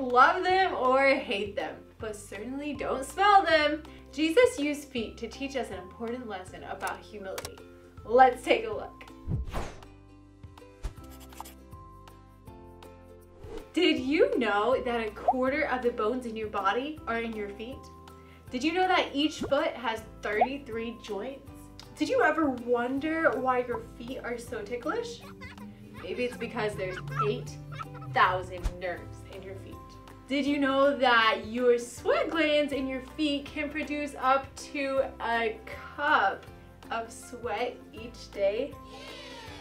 love them or hate them, but certainly don't smell them. Jesus used feet to teach us an important lesson about humility. Let's take a look. Did you know that a quarter of the bones in your body are in your feet? Did you know that each foot has 33 joints? Did you ever wonder why your feet are so ticklish? Maybe it's because there's 8,000 nerves in your feet. Did you know that your sweat glands in your feet can produce up to a cup of sweat each day?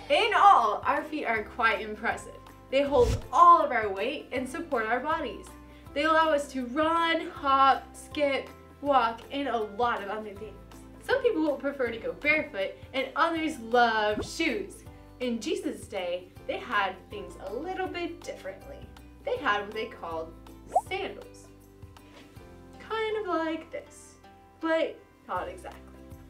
In all, our feet are quite impressive. They hold all of our weight and support our bodies. They allow us to run, hop, skip, walk, and a lot of other things. Some people will prefer to go barefoot and others love shoes. In Jesus' day, they had things a little bit differently. They had what they called sandals. Kind of like this, but not exactly.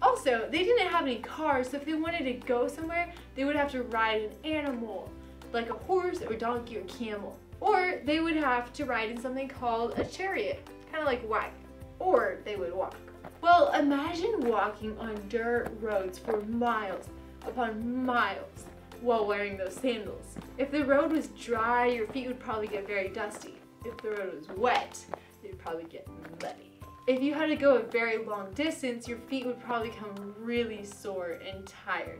Also, they didn't have any cars, so if they wanted to go somewhere, they would have to ride an animal, like a horse or donkey or camel. Or they would have to ride in something called a chariot, kind of like a wagon. Or they would walk. Well, imagine walking on dirt roads for miles upon miles while wearing those sandals. If the road was dry, your feet would probably get very dusty. If the road was wet, they'd probably get muddy. If you had to go a very long distance, your feet would probably become really sore and tired.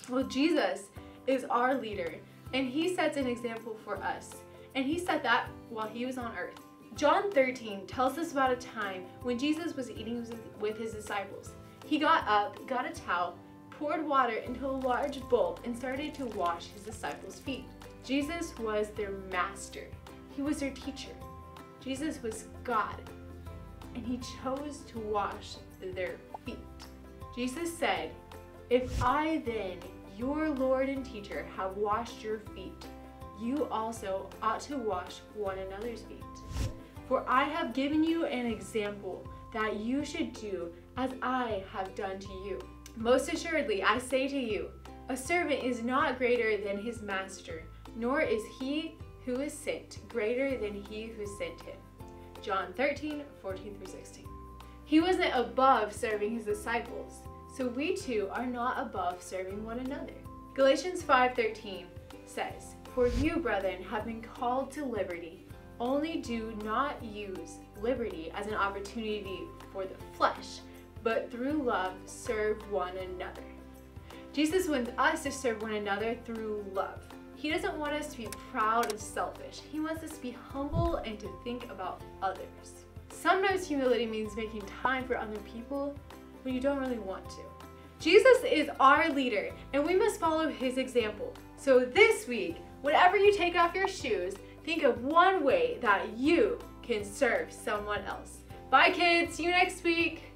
Well, Jesus is our leader, and he sets an example for us. And he said that while he was on earth. John 13 tells us about a time when Jesus was eating with his disciples. He got up, got a towel, poured water into a large bowl, and started to wash his disciples' feet. Jesus was their master. He was their teacher. Jesus was God, and he chose to wash their feet. Jesus said, "If I then, your Lord and teacher, have washed your feet, you also ought to wash one another's feet. For I have given you an example that you should do as I have done to you. Most assuredly, I say to you, a servant is not greater than his master, nor is he who is sent greater than he who sent him." John 13, 14 through 16. He wasn't above serving his disciples, so we too are not above serving one another. Galatians 5:13 says, "For you, brethren, have been called to liberty. Only do not use liberty as an opportunity for the flesh, but through love serve one another." Jesus wants us to serve one another through love. He doesn't want us to be proud and selfish. He wants us to be humble and to think about others. Sometimes humility means making time for other people when you don't really want to. Jesus is our leader, and we must follow his example. So this week, whenever you take off your shoes, think of one way that you can serve someone else. Bye kids, see you next week.